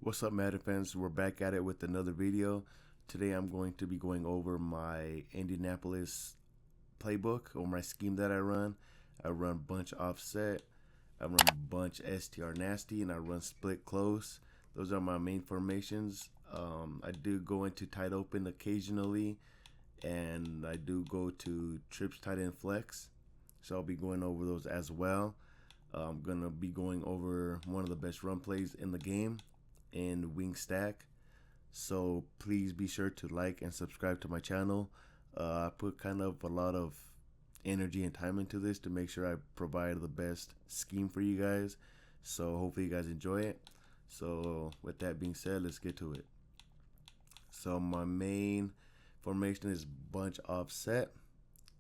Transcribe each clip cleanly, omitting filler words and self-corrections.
What's up, Madden fans? We're back at it with another video. Today I'm going to be going over my Indianapolis playbook or my scheme that I run. I run bunch offset, I run bunch STR nasty, and I run split close. Those are my main formations. I do go into tight open occasionally, and I do go to trips tight end flex. So I'll be going over those as well. I'm gonna be going over one of the best run plays in the game in wing stack. So please be sure to like and subscribe to my channel. I put kind of a lot of energy and time into this to make sure I provide the best scheme for you guys. So hopefully you guys enjoy it. So with that being said, let's get to it. So my main formation is bunch offset.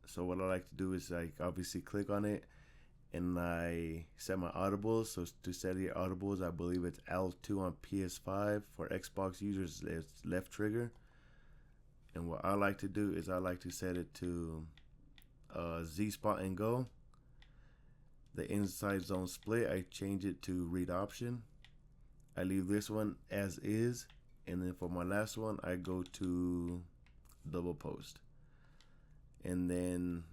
So what I like to do is like obviously click on it and I set my audibles. So to set your audibles, I believe it's L2 on PS5. For Xbox users, it's left trigger. And what I like to do is I like to set it to Z spot and go. The inside zone split, I change it to read option. I leave this one as is, and then for my last one, I go to double post. And then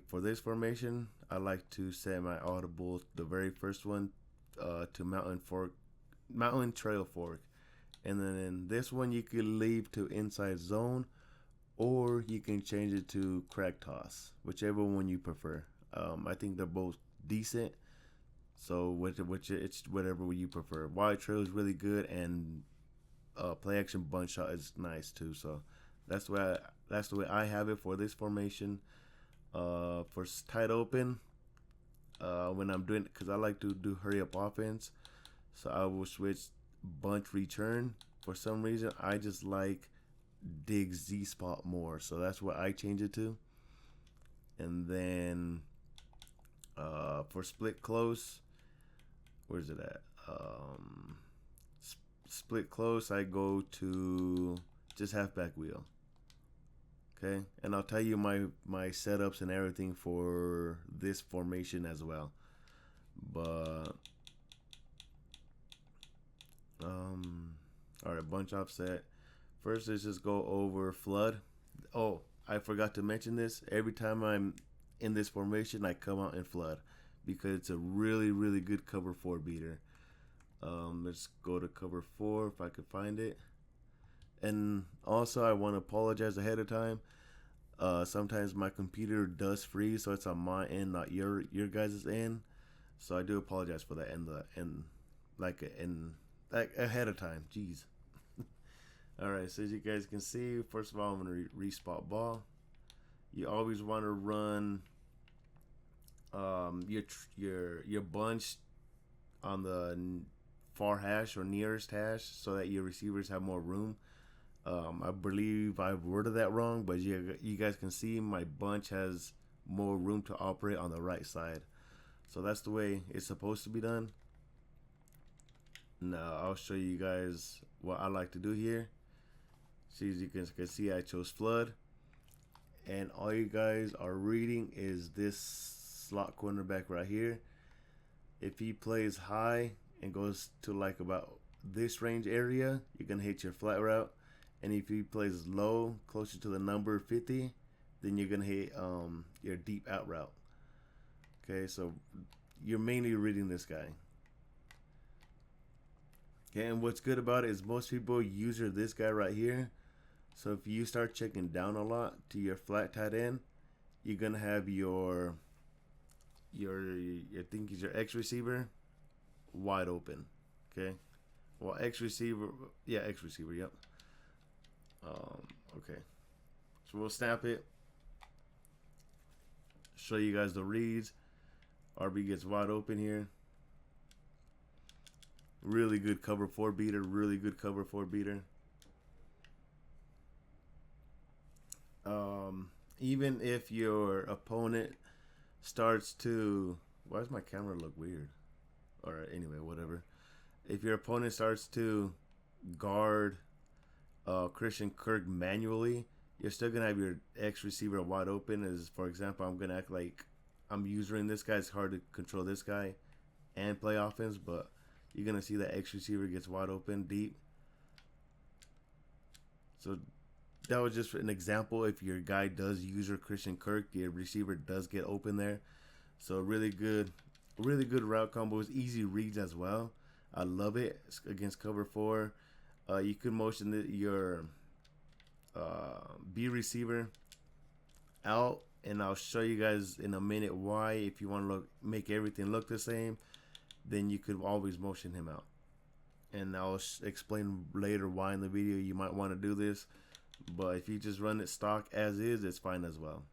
for this formation, I like to set my audible, the very first one, to mountain trail fork. And then in this one, you can leave to inside zone, or you can change it to crack toss, whichever one you prefer. I think they're both decent, so it's whatever you prefer. Wide trail is really good, and play action bunch shot is nice too. So that's the way I have it for this formation. For tight open, when I'm doing, because I like to do hurry up offense, so I will switch bunch return. For some reason, I just like dig Z spot more, so that's what I change it to. And then for split close, where's it at? Split close, I go to just halfback wheel. Okay, and I'll tell you my setups and everything for this formation as well. But all right, bunch offset. First, let's just go over flood. Oh, I forgot to mention this. Every time I'm in this formation, I come out in flood because it's a really good cover 4 beater. Let's go to cover 4 if I could find it. And also, I want to apologize ahead of time. Sometimes my computer does freeze, so it's on my end, not your guys' end. So I do apologize for that and ahead of time. Jeez. All right, so as you guys can see, first of all, I'm gonna respot ball. You always want to run your bunch on the far hash or nearest hash, so that your receivers have more room. I believe I've worded that wrong, but you guys can see my bunch has more room to operate on the right side. So that's the way it's supposed to be done. Now I'll show you guys what I like to do here. See, as you can see, I chose flood. And all you guys are reading is this slot cornerback right here. If he plays high and goes to like about this range area, you're going to hit your flat route. And if he plays low, closer to the number 50, then you're going to hit your deep out route. Okay, so you're mainly reading this guy. Okay, and what's good about it is most people use this guy right here. So if you start checking down a lot to your flat tight end, you're going to have your I think is your X receiver wide open. Okay, well, X receiver, yep. Okay, so we'll snap it, show you guys the reads. RB gets wide open here. Really good cover 4 beater. Even if your opponent starts to, why does my camera look weird? All right, anyway, whatever. If your opponent starts to guard Christian Kirk manually, you're still gonna have your X receiver wide open. As for example, I'm gonna act like I'm using this guy. It's hard to control this guy and play offense, but you're gonna see that X receiver gets wide open deep. So that was just an example. If your guy does use your Christian Kirk, the receiver does get open there. So really good route combos, easy reads as well. I love it against cover 4. You could motion your B receiver out, and I'll show you guys in a minute why. If you want to make everything look the same, then you could always motion him out, and I'll explain later why in the video you might want to do this. But if you just run it stock as is, it's fine as well.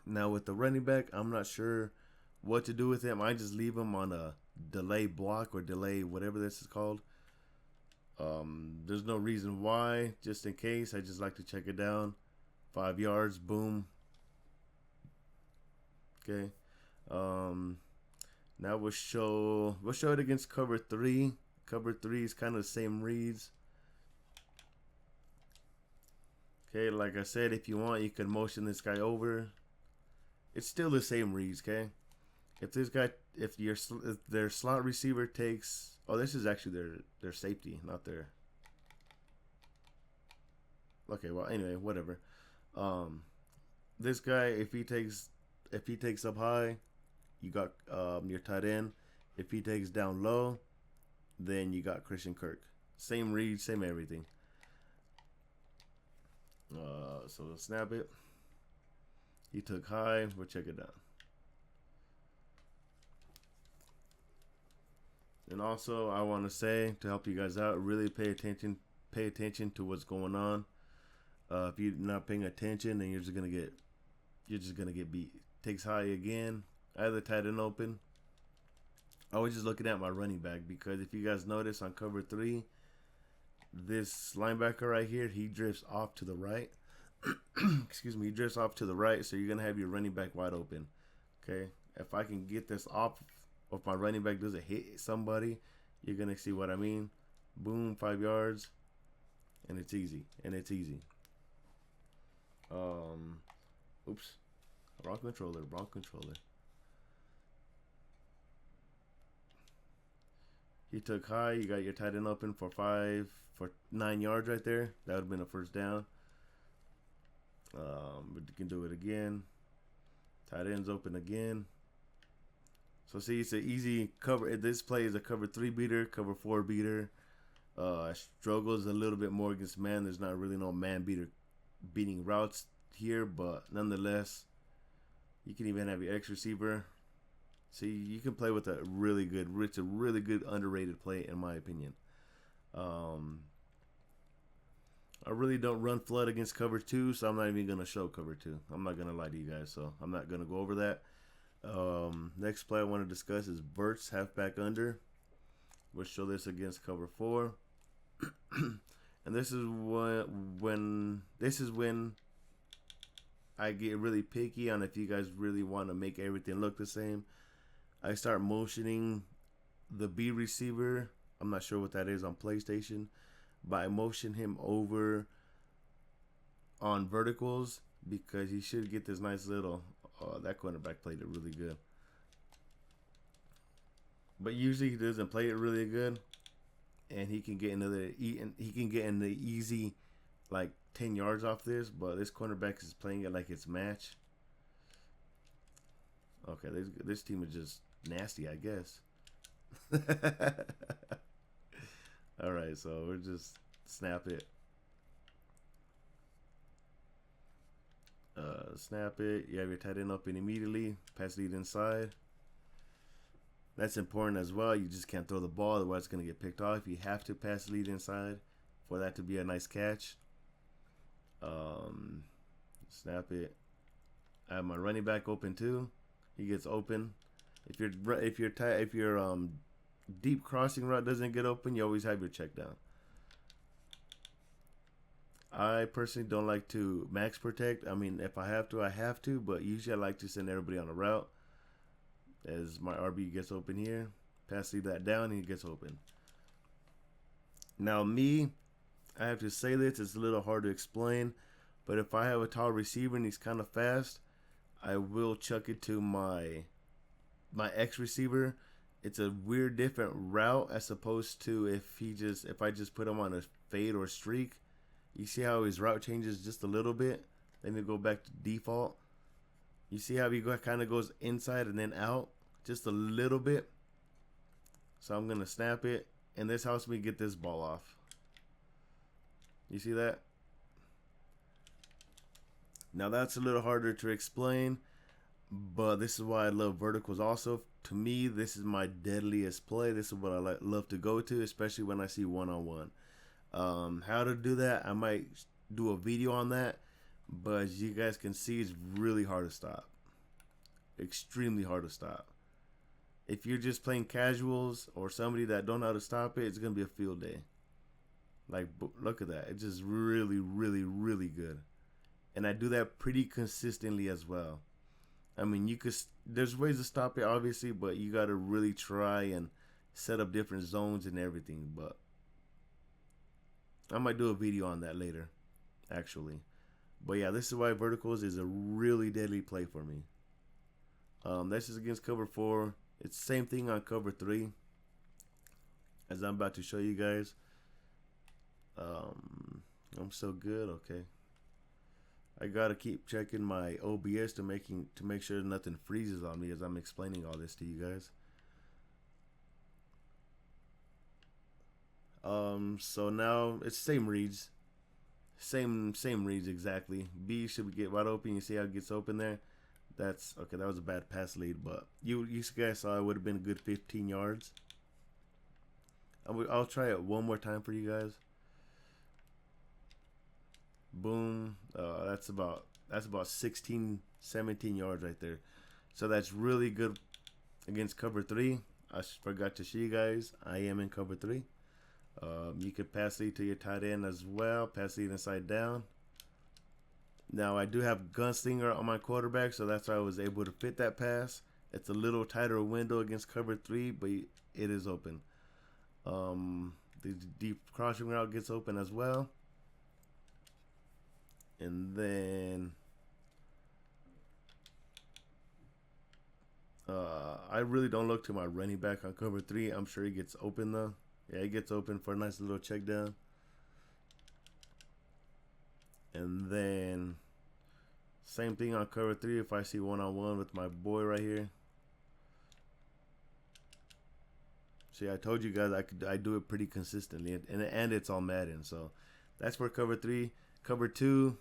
Now with the running back, I'm not sure what to do with him. I just leave him on a delay block or delay whatever this is called. There's no reason why, just in case. I just like to check it down. 5 yards, boom. Okay. Now we'll show it against cover 3. Cover 3 is kind of the same reads. Okay, like I said, if you want, you can motion this guy over. It's still the same reads, okay? If their slot receiver takes, oh, this is actually their safety, not their. Okay, well, anyway, whatever. This guy, if he takes up high, you got your tight end. If he takes down low, then you got Christian Kirk. Same read, same everything. So we'll snap it. He took high. We'll check it down. And also, I want to say, to help you guys out, really pay attention to what's going on. If you're not paying attention, then you're just gonna get beat. Takes high again. I have the tight end open. I was just looking at my running back, because if you guys notice on cover 3, this linebacker right here, he drifts off to the right. Excuse me, he drifts off to the right, so you're gonna have your running back wide open. Okay, if I can get this off, if my running back doesn't hit somebody, you're gonna see what I mean. Boom, 5 yards, and it's easy. Oops, wrong controller. He took high. You got your tight end open for 9 yards right there. That would have been a first down. But you can do it again. Tight end's open again. So see, it's an easy cover. This play is a cover 3 beater, cover 4 beater. Struggles a little bit more against man. There's not really no man beating routes here, but nonetheless, you can even have your X receiver. See, you can play with it's a really good underrated play in my opinion. I really don't run flood against cover 2, so I'm not even going to show cover 2. I'm not going to lie to you guys, so I'm not going to go over that. Next play I want to discuss is Verts halfback under. We'll show this against cover 4. And this is when I get really picky on if you guys really want to make everything look the same. I start motioning the B receiver. I'm not sure what that is on PlayStation, but I motion him over on verticals because he should get this nice little. That cornerback played it really good, but usually he doesn't play it really good, and he can get in the easy like 10 yards off this. But this cornerback is playing it like it's match. Okay, this team is just nasty, I guess. All right, so we'll just snap it. Snap it. You have your tight end open immediately. Pass lead inside. That's important as well. You just can't throw the ball, otherwise it's going to get picked off. You have to pass lead inside for that to be a nice catch. Snap it. I have my running back open too. He gets open. If your deep crossing route doesn't get open, you always have your check down. I personally don't like to max protect. I mean, if I have to, I have to, but usually I like to send everybody on a route. As my RB gets open here, pass lead that down, and he gets open. Now me, I have to say this, it's a little hard to explain, but if I have a tall receiver and he's kind of fast, I will chuck it to my X receiver, It's a weird different route as opposed to if I just put him on a fade or streak. You see how his route changes just a little bit, then you go back to default. You see how he kind of goes inside and then out just a little bit. So I'm gonna snap it, and this helps me get this ball off. You see that? Now that's a little harder to explain, but this is why I love verticals also. To me, this is my deadliest play. This is what I love to go to, especially when I see one-on-one. How to do that, I might do a video on that, but as you guys can see, it's really hard to stop. Extremely hard to stop. If you're just playing casuals or somebody that don't know how to stop it, it's going to be a field day. Like, look at that. It's just really, really, really good. And I do that pretty consistently as well. I mean, there's ways to stop it, obviously, but you got to really try and set up different zones and everything. But I might do a video on that later, actually. But yeah, this is why verticals is a really deadly play for me. This is against cover 4. It's the same thing on cover 3, as I'm about to show you guys. I'm so good. Okay. I gotta keep checking my OBS to make sure nothing freezes on me as I'm explaining all this to you guys. So now it's same reads, same reads exactly. B should get wide open. You see how it gets open there? That's okay. That was a bad pass lead, but you guys saw it would have been a good 15 yards. I'll try it one more time for you guys. Boom. That's about 16, 17 yards right there. So that's really good against cover 3. I forgot to show you guys, I am in cover 3. You could pass lead to your tight end as well. Pass lead inside down. Now I do have gunslinger on my quarterback, so that's why I was able to fit that pass. It's a little tighter window against cover 3, but it is open. The deep crossing route gets open as well. And then I really don't look to my running back on cover 3. I'm sure he gets open though. Yeah, he gets open for a nice little check down. And then same thing on cover 3 if I see one-on-one with my boy right here. See, I told you guys I do it pretty consistently, and it's all Madden. So that's for cover 3. Cover 2,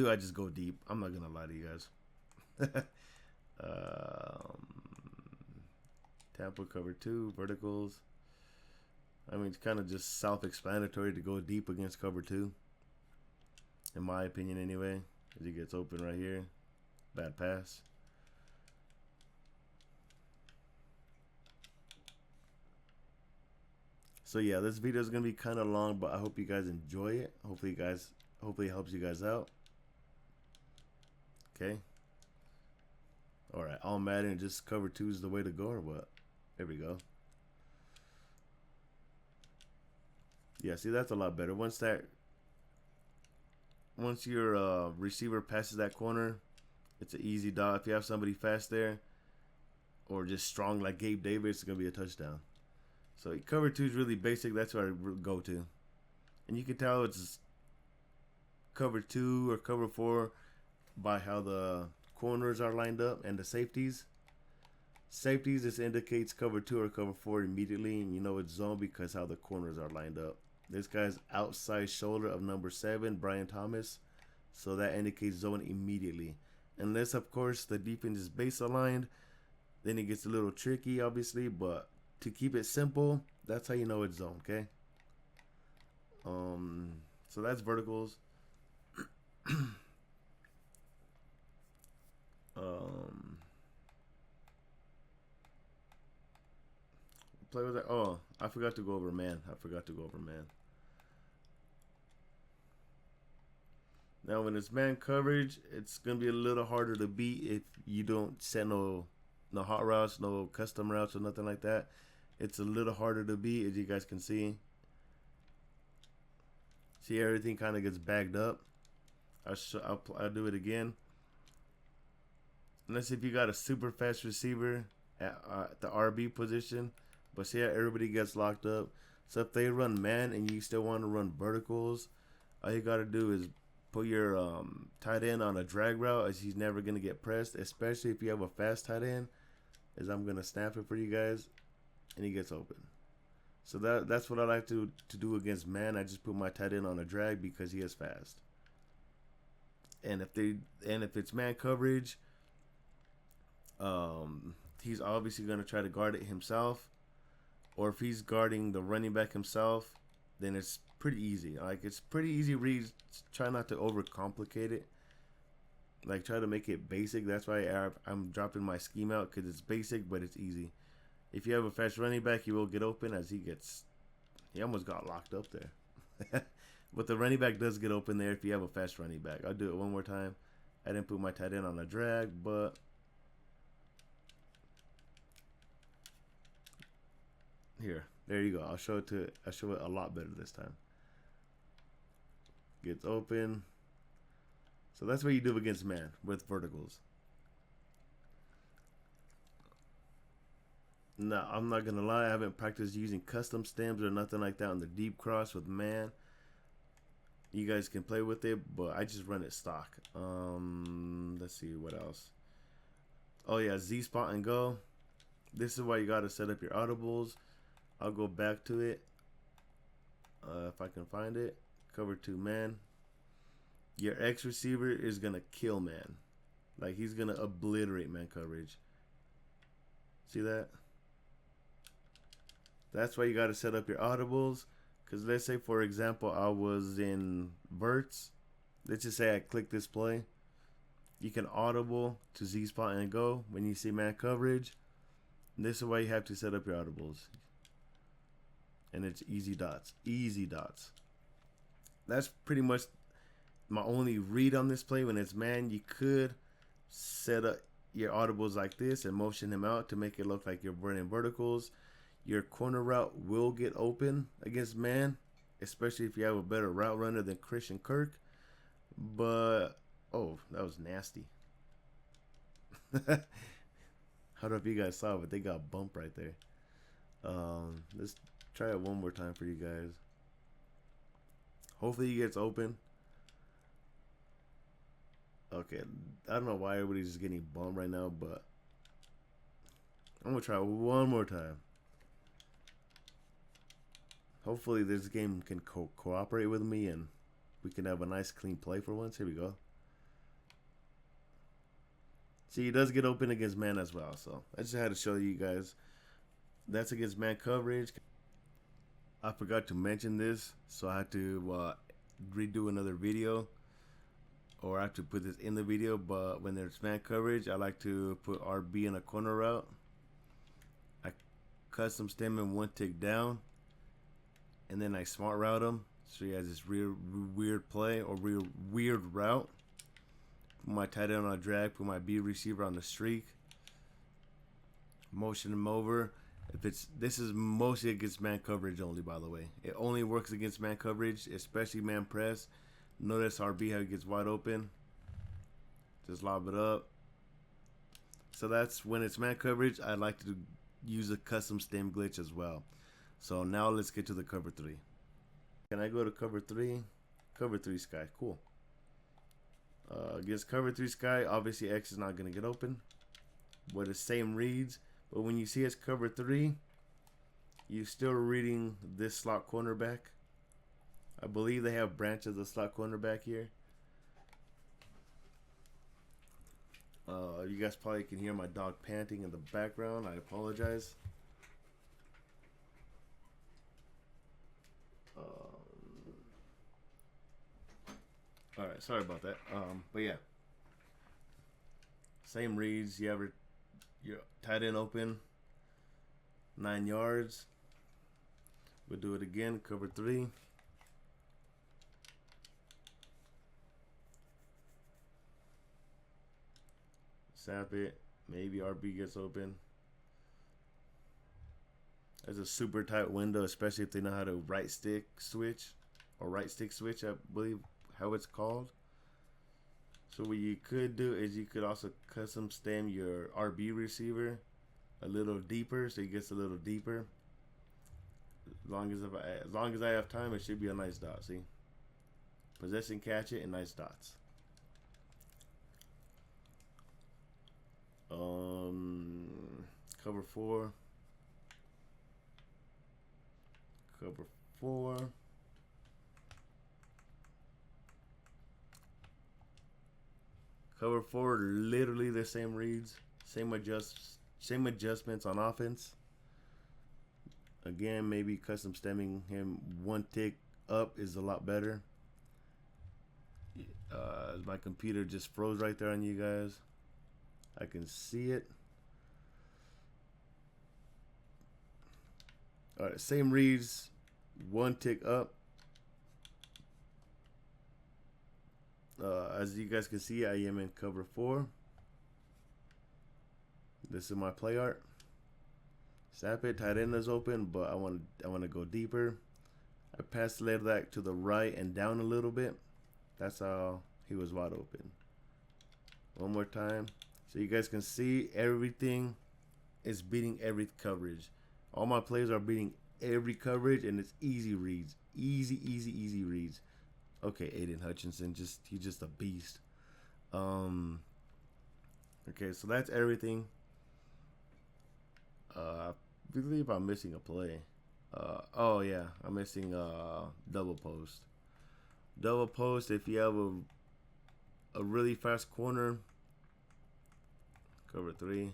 I just go deep. I'm not gonna lie to you guys. Tampa cover 2 verticals. I mean, it's kind of just self-explanatory to go deep against cover 2, in my opinion, anyway. As he gets open right here, bad pass. So yeah, this video is gonna be kind of long, but I hope you guys enjoy it. Hopefully it helps you guys out. Okay. All right, all Madden, just cover 2 is the way to go, or what? There we go. Yeah, see, that's a lot better. Once your receiver passes that corner, it's an easy dot. If you have somebody fast there, or just strong like Gabe Davis, it's gonna be a touchdown. So cover 2 is really basic. That's what I go to, and you can tell it's cover 2 or cover 4 by how the corners are lined up and the safeties. Safeties, this indicates cover 2 or cover 4 immediately, and you know it's zone because how the corners are lined up. This guy's outside shoulder of number 7, Brian Thomas, so that indicates zone immediately. Unless, of course, the defense is base aligned, then it gets a little tricky, obviously, but to keep it simple, that's how you know it's zone, okay? So that's verticals. Play with that. Oh, I forgot to go over man. Now, when it's man coverage, it's gonna be a little harder to beat if you don't set no hot routes, no custom routes, or nothing like that. It's a little harder to beat, as you guys can see. See, everything kind of gets bagged up. I'll do it again. Unless if you got a super fast receiver, at the RB position. But see how everybody gets locked up. So if they run man and you still want to run verticals, all you got to do is put your tight end on a drag route, as he's never going to get pressed, especially if you have a fast tight end, as I'm going to snap it for you guys, and he gets open. So that's what I like to do against man. I just put my tight end on a drag because he is fast. And if it's man coverage, he's obviously going to try to guard it himself. Or if he's guarding the running back himself, then it's pretty easy. Like, it's pretty easy reads. Try not to overcomplicate it. Like, try to make it basic. That's why I'm dropping my scheme out, because it's basic, but it's easy. If you have a fast running back, he will get open, as he almost got locked up there. But the running back does get open there if you have a fast running back. I'll do it one more time. I didn't put my tight end on a drag, but there you go. I'll show it a lot better this time. Gets open. So that's what you do against man with verticals. No, I'm not gonna lie, I haven't practiced using custom stems or nothing like that on the deep cross with man. You guys can play with it, but I just run it stock. Let's see what else. Oh yeah, Z spot and go. This is why you gotta set up your audibles. I'll go back to it if I can find it. Cover 2 man. Your X receiver is gonna kill man. Like, he's gonna obliterate man coverage. See that? That's why you got to set up your audibles. Because let's say, for example, I was in Verts. Let's just say I click this play. You can audible to Z spot and go when you see man coverage. This is why you have to set up your audibles. And it's easy dots. Easy dots. That's pretty much my only read on this play. When it's man, you could set up your audibles like this and motion him out to make it look like you're running verticals. Your corner route will get open against man, especially if you have a better route runner than Christian Kirk. But, oh, that was nasty. I don't know if you guys saw it, but they got bumped right there. Let's try it one more time for you guys. Hopefully he gets open. Okay, I don't know why everybody's just getting bumped right now, but I'm going to try one more time. Hopefully this game can cooperate with me and we can have a nice clean play for once. Here we go. See, he does get open against man as well. So I just had to show you guys. That's against man coverage. I forgot to mention this, so I had to redo another video. Or I have to put this in the video. But when there's man coverage, I like to put RB in a corner route. I custom stem him 1 tick down. And then I smart route him, so he has this weird play or weird route. Put my tight end on a drag, put my B receiver on the streak, motion him over. This is mostly against man coverage only, by the way. It only works against man coverage, especially man press. Notice RB how he gets wide open. Just lob it up. So that's when it's man coverage. I like to use a custom stem glitch as well. So now let's get to the cover 3. Can I go to cover 3? Cover 3 sky, cool. Against cover 3 sky, obviously X is not going to get open. But the same reads. But when you see it's cover 3, you're still reading this slot cornerback. I believe they have branches of slot cornerback here. You guys probably can hear my dog panting in the background. I apologize. Alright, sorry about that. But yeah. Same reads. You have your tight end open. 9 yards. We'll do it again. Cover 3. Sap it. Maybe RB gets open. That's a super tight window, especially if they know how to right stick switch. Or right stick switch, I believe how it's called. So what you could do is you could also custom stem your RB receiver a little deeper, so he gets a little deeper. As long as I have time, it should be a nice dot. See, possession, catch it, and nice dots. Cover four. Cover four. Cover four, literally the same reads, same adjustments on offense. Again, maybe custom stemming him one tick up is a lot better. My computer just froze right there on you guys. I can see it. All right, same reads, one tick up. As you guys can see, I am in cover four. This is my play art. Snap it, tight end is open, but I want to go deeper. I passed the leg back to the right and down a little bit. That's how he was wide open. One more time, so you guys can see everything is beating every coverage. All my plays are beating every coverage, and it's easy reads, easy reads. Okay, Aiden Hutchinson, he's just a beast. Okay, so that's everything. I believe I'm missing a play. Oh yeah, I'm missing double post. Double post, if you have a really fast corner, cover three.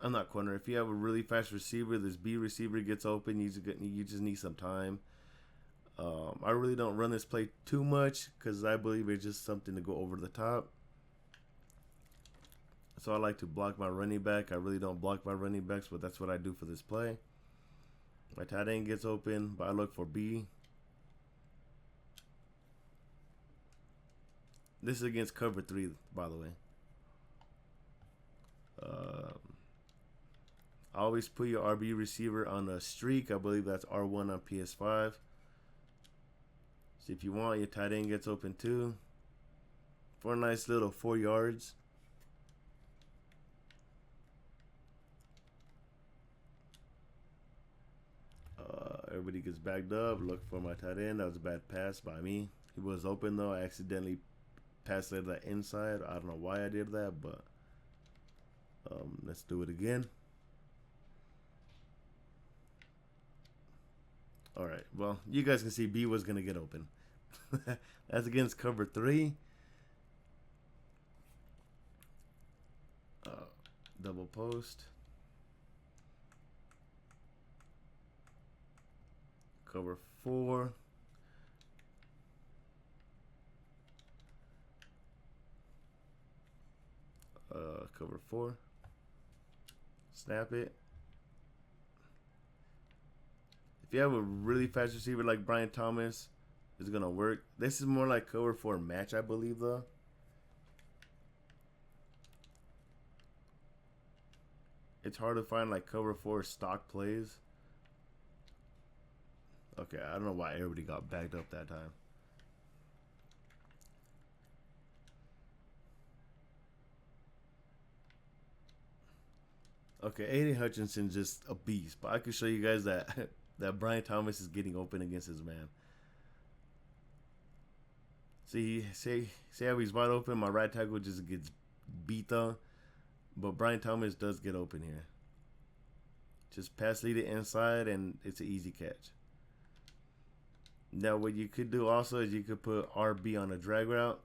I'm not corner. If you have a really fast receiver, this B receiver gets open, you just need some time. I really don't run this play too much because I believe it's just something to go over the top. So I like to block my running back. I really don't block my running backs, but that's what I do for this play. My tight end gets open, but I look for B. This is against cover three, by the way. Always put your RB receiver on a streak. I believe that's R1 on PS5. So if you want, your tight end gets open too. For a nice little 4 yards. Everybody gets backed up. Look for my tight end. That was a bad pass by me. He was open though. I accidentally passed that inside. I don't know why I did that, but let's do it again. All right. Well, you guys can see B was gonna get open. That's against cover three. Double post. Cover four. Cover four. Snap it. If you have a really fast receiver like Brian Thomas, it's gonna work. This is more like cover four match, I believe, though. It's hard to find like cover four stock plays. Okay, I don't know why everybody got backed up that time. Okay, Aiden Hutchinson's just a beast, but I can show you guys that that Brian Thomas is getting open against his man. See how he's wide open. My right tackle just gets beat though, but Brian Thomas does get open here. Just pass lead it inside, and it's an easy catch. Now, what you could do also is you could put RB on a drag route.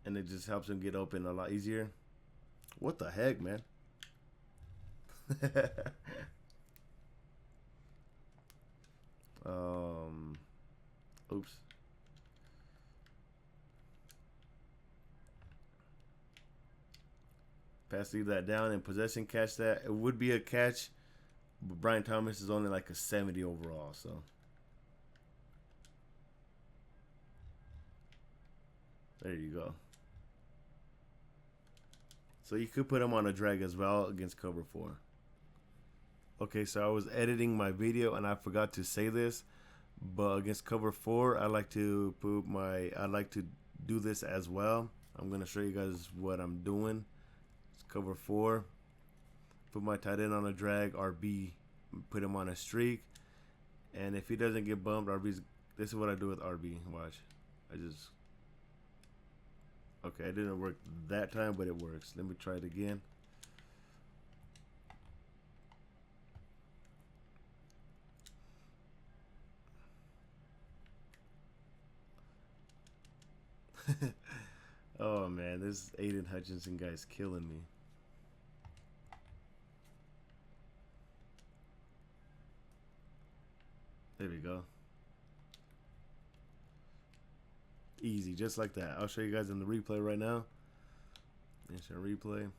And it just helps him get open a lot easier. What the heck, man? Oops. Pass leave that down and possession catch that. It would be a catch, but Brian Thomas is only like a 70 overall, so. There you go. So you could put him on a drag as well against cover four. Okay, so I was editing my video and I forgot to say this. But against cover four, I like to do this as well. I'm gonna show you guys what I'm doing. It's cover four. Put my tight end on a drag, RB, put him on a streak, and if he doesn't get bumped, RB's. This is what I do with RB. Watch, okay, it didn't work that time, but it works. Let me try it again. Oh man, this Aiden Hutchinson guy's killing me. There we go. Easy, just like that. I'll show you guys in the replay right now. Instant replay.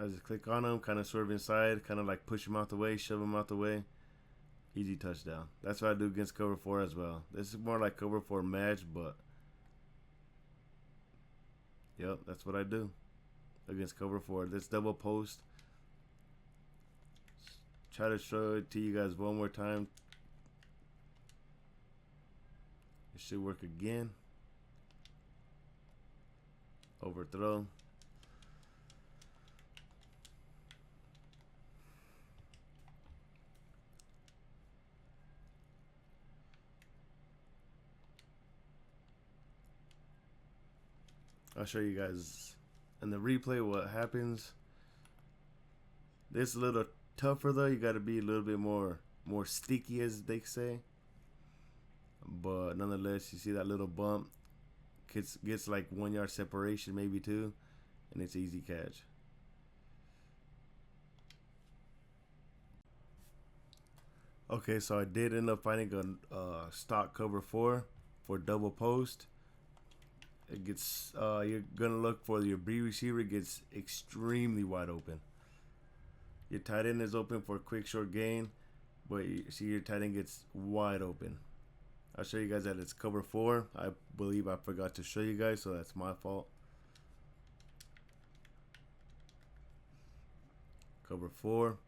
I just click on him, kind of swerve inside, kind of like push him out the way, shove him out the way. Easy touchdown. That's what I do against cover four as well. This is more like cover four match, but yep, that's what I do against cover four. This double post. Try to show it to you guys one more time. It should work again. Overthrow. I'll show you guys in the replay what happens. This is a little tougher though. You got to be a little bit more sticky, as they say. But nonetheless, you see that little bump gets like 1 yard separation, maybe two, and it's easy catch. Okay, so I did end up finding a stock cover four for double post. It gets you're gonna look for your B receiver. It gets extremely wide open. Your tight end is open for a quick short gain, but you see your tight end gets wide open. I'll show you guys that it's cover four. I believe I forgot to show you guys, so that's my fault. Cover four.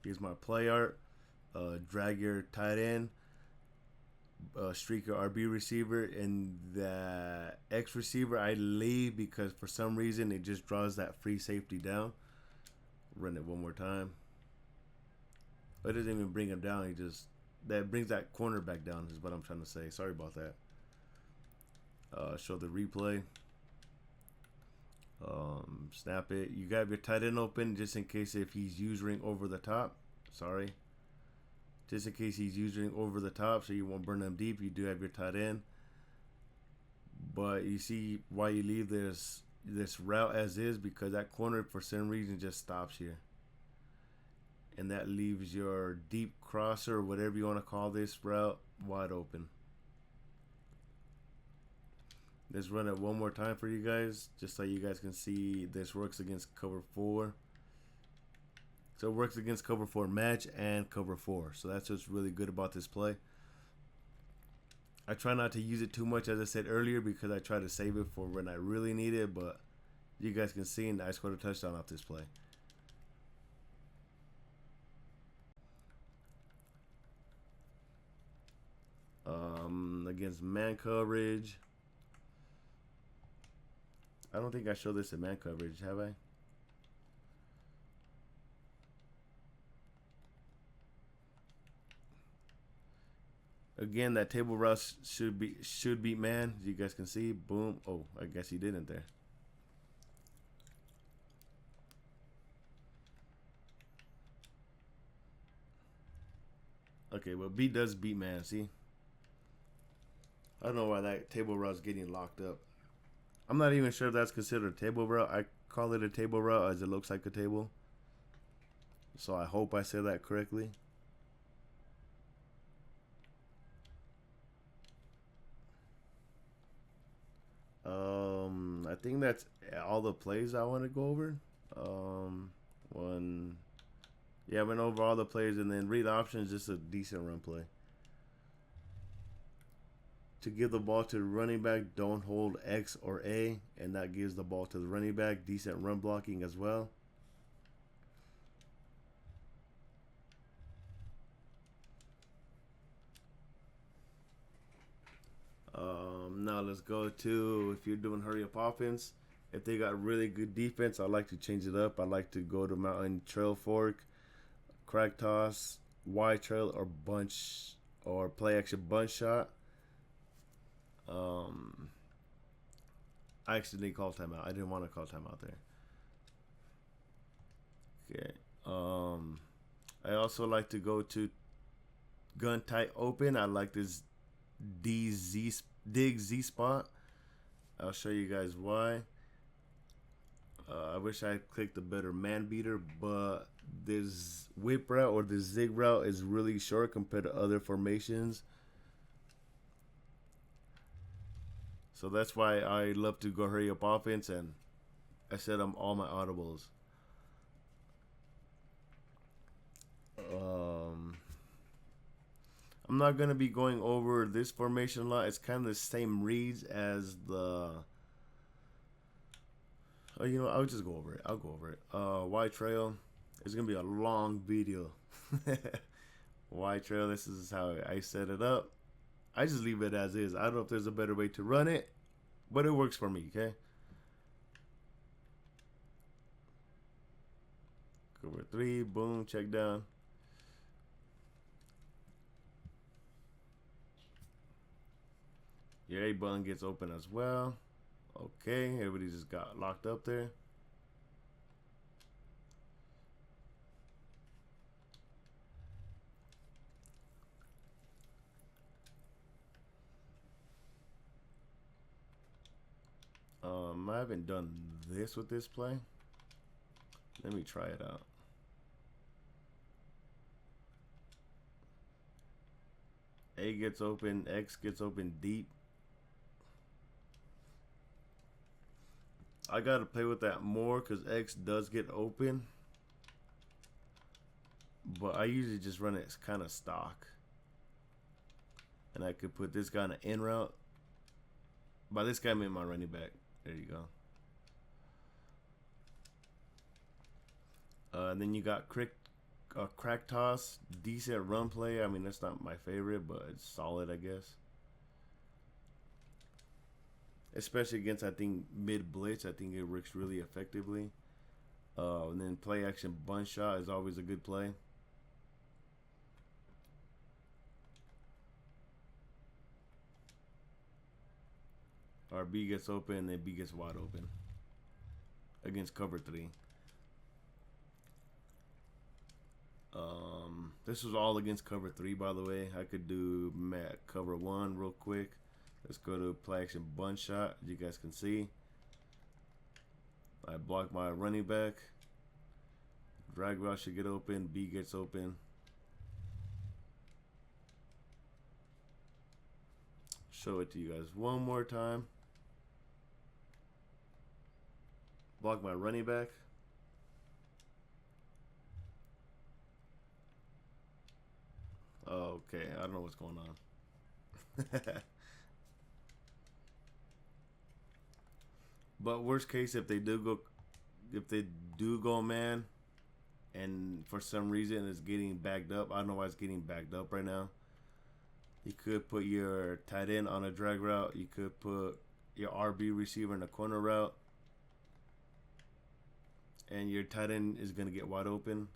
Here's my play art. Drag your tight end, streak your RB receiver, and the X receiver I leave because for some reason it just draws that free safety down. Run it one more time. It doesn't even bring him down. That brings that cornerback down is what I'm trying to say. Sorry about that. Show the replay. Snap it. You got your tight end open just in case if he's using over the top. Sorry. Just in case he's using over the top, so you won't burn them deep. You do have your tight end. But you see why you leave this route as is, because that corner for some reason just stops here. And that leaves your deep crosser, or whatever you want to call this route, wide open. Let's run it one more time for you guys, just so you guys can see this works against cover four. So it works against cover four match and cover four. So that's what's really good about this play. I try not to use it too much, as I said earlier, because I try to save it for when I really need it. But you guys can see, and I scored a touchdown off this play. Against man coverage. I don't think I showed this in man coverage, have I? Again, that table route should beat man. As you guys can see, boom. Oh, I guess he didn't there. Okay, well, B does beat man. See, I don't know why that table route's getting locked up. I'm not even sure if that's considered a table route. I call it a table route as it looks like a table. So I hope I said that correctly. I think that's all the plays I want to go over. I went over all the plays, and then read options, just a decent run play. To give the ball to the running back, don't hold X or A, and that gives the ball to the running back. Decent run blocking as well. Now let's go to, if you're doing hurry up offense, if they got really good defense, I like to change it up. I like to go to mountain trail fork, crack toss, wide trail, or bunch, or play action bunch shot. I accidentally called timeout. I didn't want to call timeout there. Okay. I also like to go to gun tight open. I like this dig Z spot. I'll show you guys why. I wish I clicked a better man beater, but this whip route or this zig route is really short compared to other formations. So that's why I love to go hurry up offense, and I set them all my audibles. I'm not going to be going over this formation a lot. It's kind of the same reads as the... Oh, you know, I'll just go over it. I'll go over it. Wide trail. It's going to be a long video. Wide trail. This is how I set it up. I just leave it as is. I don't know if there's a better way to run it, but it works for me, okay? Cover 3. Boom. Check down. Your A button gets open as well. Okay, everybody just got locked up there. I haven't done this with this play. Let me try it out. A gets open, X gets open deep. I gotta play with that more because X does get open, but I usually just run it kind of stock. And I could put this guy on an in route. By this guy, I mean my running back. There you go. And then you got crack toss, decent run play. I mean, that's not my favorite, but it's solid, I guess. Especially against, I think, mid blitz. I think it works really effectively. And then play action bunch shot is always a good play. Or B gets open and then B gets wide open against cover 3. This was all against cover 3, by the way. I could do cover 1 real quick. Let's go to play action bunch shot. As you guys can see, I block my running back. Drag route should get open. B gets open. Show it to you guys one more time. Block my running back. Okay, I don't know what's going on. But worst case, if they do go man, and for some reason it's getting backed up, I don't know why it's getting backed up right now. You could put your tight end on a drag route. You could put your RB receiver in a corner route, and your tight end is gonna get wide open,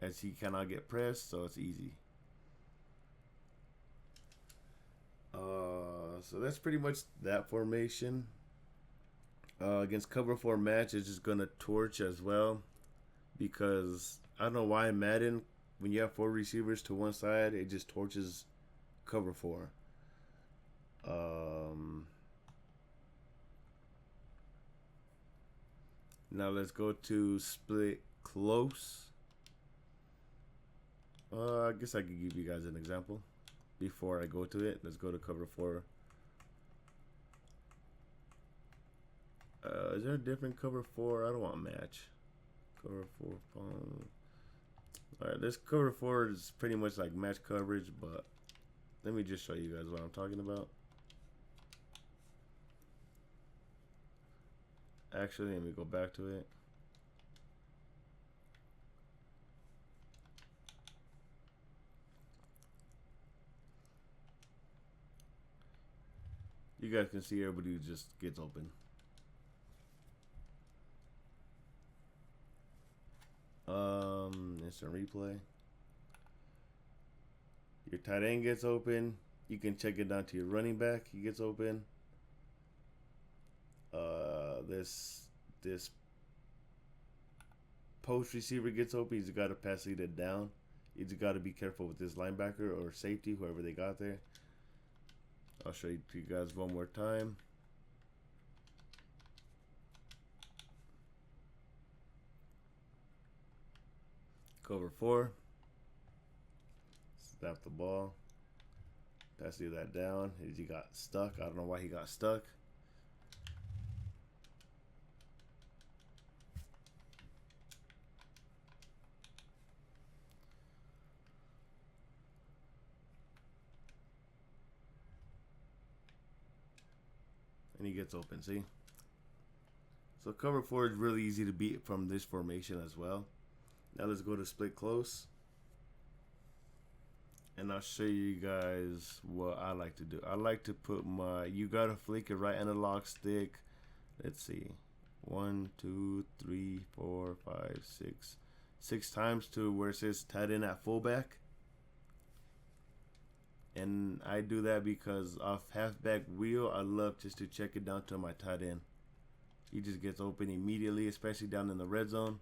as he cannot get pressed, so it's easy. So that's pretty much that formation. Against cover 4 match, it's just gonna torch as well, because I don't know why in Madden, when you have 4 receivers to one side, it just torches cover 4. Now let's go to split close. I guess I could give you guys an example before I go to it. Let's go to cover 4. Is there a different cover 4? I don't want match. Cover 4 phone. Alright, this cover 4 is pretty much like match coverage, but let me just show you guys what I'm talking about. Actually, let me go back to it. You guys can see everybody just gets open. Instant replay. Your tight end gets open. You can check it down to your running back. He gets open. This post receiver gets open. He's got to pass it down. He's got to be careful with this linebacker or safety, whoever they got there. I'll show you guys one more time. Cover 4. Snap the ball. Pass that down. He got stuck. I don't know why he got stuck. And he gets open, see? So cover 4 is really easy to beat from this formation as well. Now let's go to split close. And I'll show you guys what I like to do. I like to put my, you gotta flick it right analog stick. Let's see. 1, 2, 3, 4, 5, 6. 6 times to where it says tight end at fullback. And I do that because off halfback wheel, I love just to check it down to my tight end. He just gets open immediately, especially down in the red zone.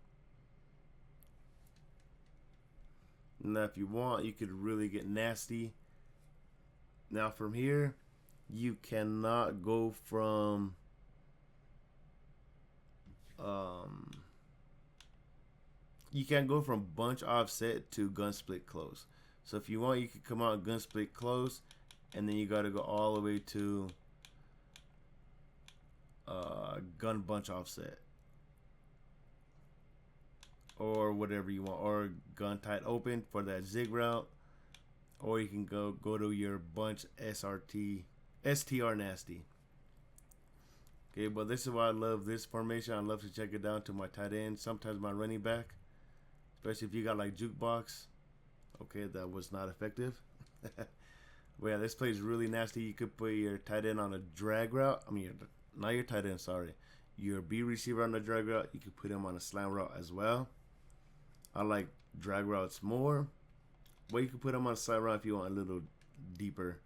Now, if you want, you could really get nasty. Now, from here, you cannot go from you can't go from bunch offset to gun split close. So if you want, you could come out gun split close, and then you got to go all the way to gun bunch offset, or whatever you want, or gun tight open for that zig route, or you can go to your bunch STR nasty. Okay, but this is why I love this formation. I love to check it down to my tight end, sometimes my running back, especially if you got like jukebox. Okay, that was not effective. But yeah, this play is really nasty. You could put your tight end on a drag route. I mean, not your tight end, sorry. Your B receiver on a drag route. You could put him on a slant route as well. I like drag routes more. But you can put him on a slant route if you want a little deeper.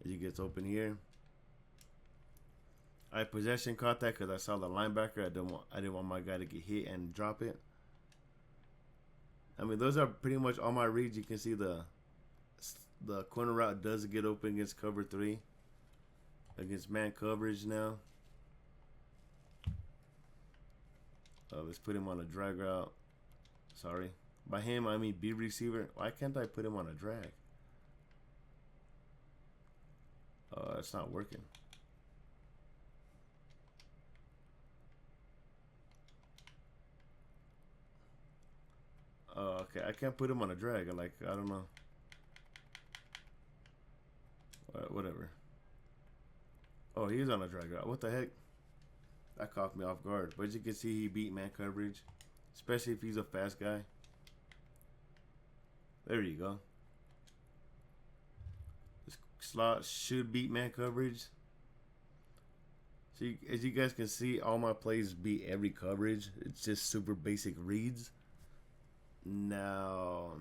As he gets open here. I possession caught that because I saw the linebacker. I didn't want my guy to get hit and drop it. I mean, those are pretty much all my reads. You can see the corner route does get open against cover 3. Against man coverage now. Let's put him on a drag route. Sorry. By him, I mean B receiver. Why can't I put him on a drag? It's not working. Okay, I can't put him on a drag. I don't know. Whatever. Oh, he's on a drag route. What the heck? That caught me off guard. But as you can see, he beat man coverage. Especially if he's a fast guy. There you go. This slot should beat man coverage. So as you guys can see, all my plays beat every coverage. It's just super basic reads. Now,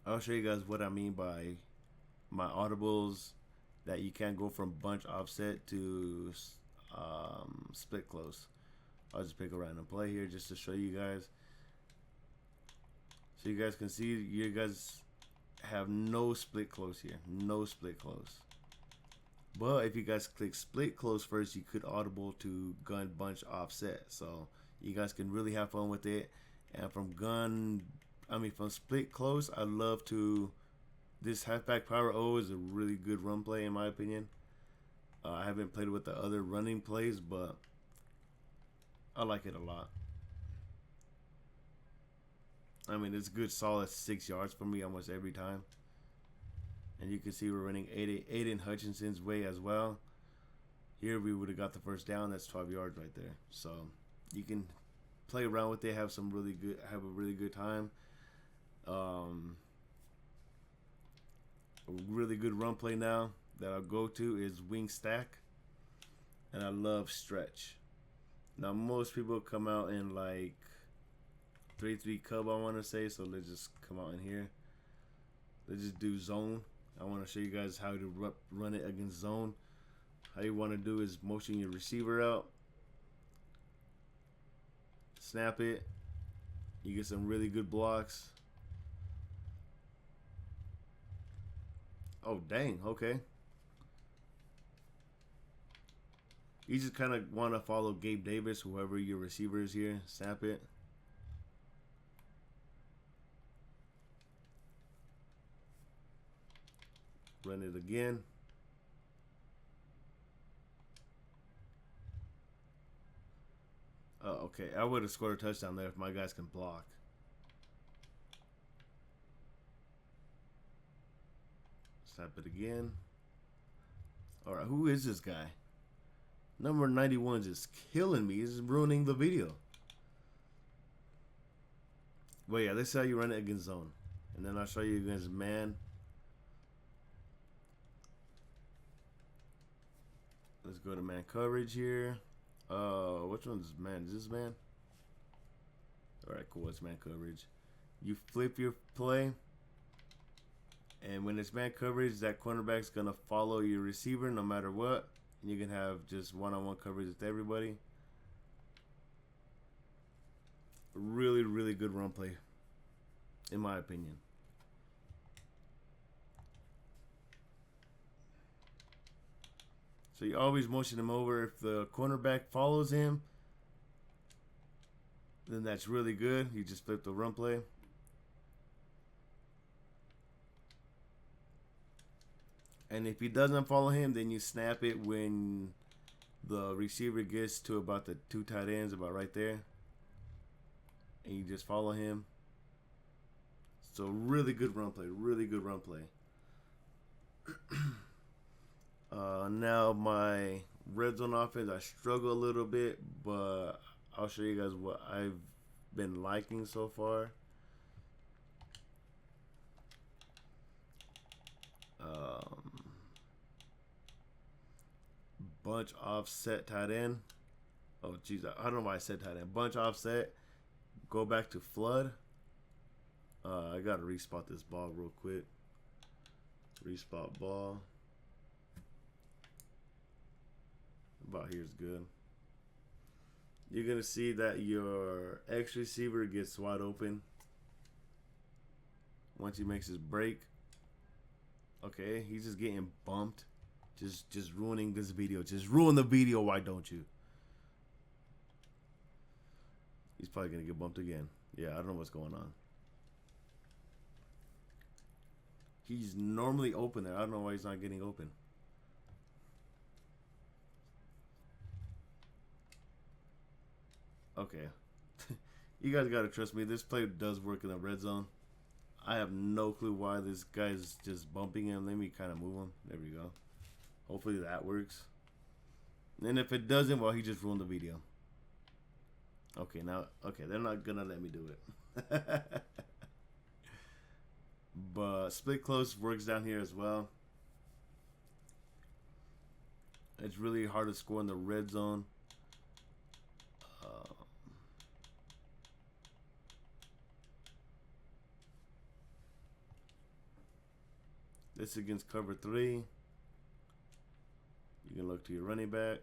I'll show you guys what I mean by my audibles, that you can't go from bunch offset to split close. I'll just pick a random play here just to show you guys. So you guys can see, you guys have no split close here. No split close. But if you guys click split close first, you could audible to gun bunch offset. So you guys can really have fun with it. And from split close, I love to, this halfback power O is a really good run play in my opinion. I haven't played with the other running plays, but I like it a lot. I mean, it's good solid 6 yards for me almost every time. And you can see we're running Aiden Hutchinson's way as well. Here we would have got the first down. That's 12 yards right there. So you can play around with it, have a really good time. A really good run play now. that I'll go to is wing stack, and I love stretch. Now most people come out in like 3-3 cub, I want to say, so let's just come out in here. Let's just do zone. I want to show you guys how to run it against zone. How you want to do is motion your receiver out, snap it, you get some really good blocks. Oh dang, okay. You just kind of want to follow Gabe Davis, whoever your receiver is here. Snap it. Run it again. Oh, okay. I would have scored a touchdown there if my guys can block. Snap it again. Alright, who is this guy? Number 91 is just killing me. He's ruining the video. But yeah, this is how you run it against zone. And then I'll show you against man. Let's go to man coverage here. Which one's man? Is this man? Alright, cool. It's man coverage. You flip your play. And when it's man coverage, that cornerback's going to follow your receiver no matter what. And you can have just one-on-one coverage with everybody. Really, really good run play, in my opinion. So you always motion him over. If the cornerback follows him, then that's really good. You just flip the run play. And if he doesn't follow him, then you snap it when the receiver gets to about the 2 tight ends, about right there. And you just follow him. So really good run play. Really good run play. Now my red zone offense, I struggle a little bit, but I'll show you guys what I've been liking so far. Bunch offset tight end. Oh geez, I don't know why I said tight end. Bunch offset. Go back to flood. I gotta respot this ball real quick. Respot ball. About here's good. You're gonna see that your X receiver gets wide open once he makes his break. Okay, he's just getting bumped. Just ruining this video. Just ruin the video, why don't you? He's probably gonna get bumped again. Yeah, I don't know what's going on. He's normally open there. I don't know why he's not getting open. Okay. You guys gotta trust me. This play does work in the red zone. I have no clue why this guy's just bumping him. Let me kind of move him. There we go. Hopefully that works. And if it doesn't, well, he just ruined the video. Okay, now, okay, they're not gonna let me do it. But split close works down here as well. It's really hard to score in the red zone. This against cover 3. You can look to your running back.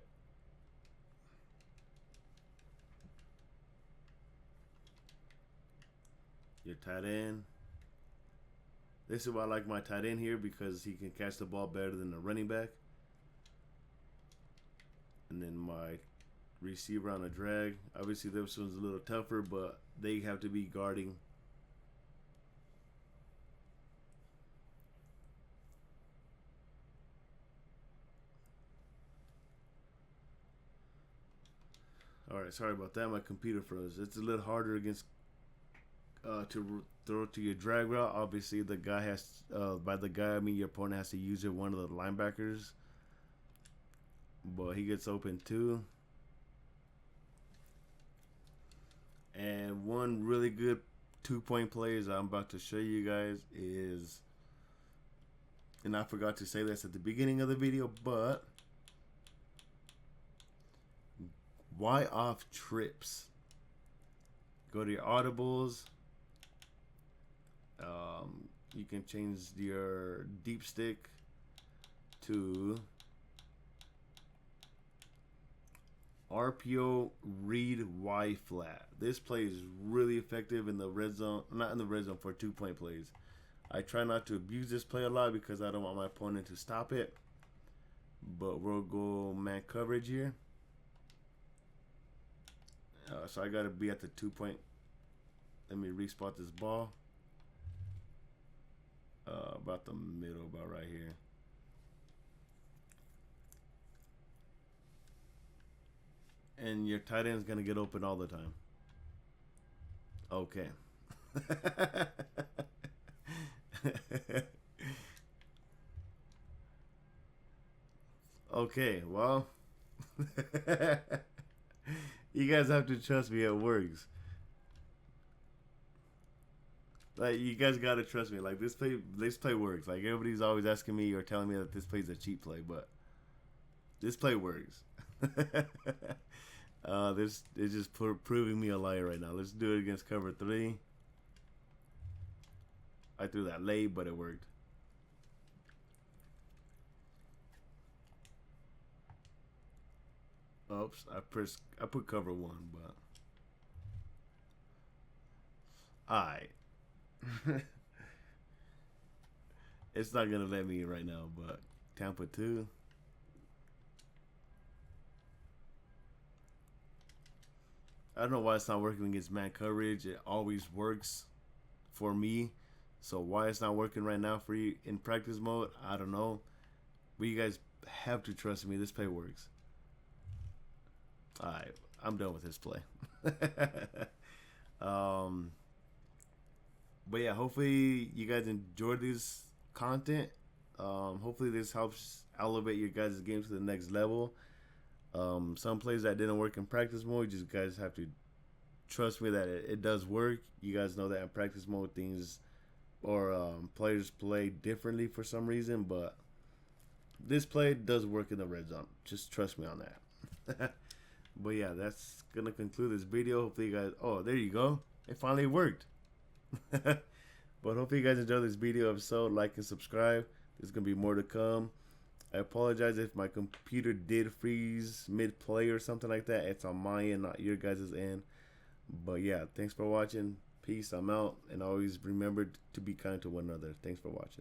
Your tight end. This is why I like my tight end here, because he can catch the ball better than the running back. And then my receiver on a drag. Obviously this one's a little tougher, but they have to be guarding. Alright, sorry about that. My computer froze. It's a little harder against to throw to your drag route. Obviously, the guy has by the guy I mean your opponent has to use it, one of the linebackers. But he gets open too. And one really good 2-point play is I'm about to show you guys is And I forgot to say this at the beginning of the video, but why off trips? Go to your Audibles. You can change your deep stick to RPO read Y flat. This play is really effective in the red zone, not in the red zone, for 2-point plays. I try not to abuse this play a lot because I don't want my opponent to stop it. But we'll go man coverage here. So I got to be at the 2-point. Let me respot this ball. About the middle, about right here. And your tight end is going to get open all the time. Okay. Okay, well. You guys have to trust me, it works. Like, you guys gotta trust me. Like, this play works. Like, everybody's always asking me or telling me that this play's a cheap play, but this play works. This is just proving me a liar right now. Let's do it against cover 3. I threw that late, but it worked. Oops, I put cover 1, but alright. It's not gonna let me right now, but Tampa 2. I don't know why it's not working against man coverage. It always works for me. So why it's not working right now for you in practice mode, I don't know. But you guys have to trust me. This play works. Alright, I'm done with this play. But yeah, hopefully you guys enjoyed this content. Hopefully this helps elevate your guys' game to the next level. Some plays that didn't work in practice mode, you guys have to trust me that it does work. You guys know that in practice mode things or players play differently for some reason, but this play does work in the red zone. Just trust me on that. But yeah, that's gonna conclude this video. Hopefully you guys, oh, there you go, it finally worked. But hopefully you guys enjoyed this video. If so, like and subscribe. There's gonna be more to come. I apologize if my computer did freeze mid-play or something like that. It's on my end, not your guys' end. But yeah, thanks for watching. Peace. I'm out. And always remember to be kind to one another. Thanks for watching.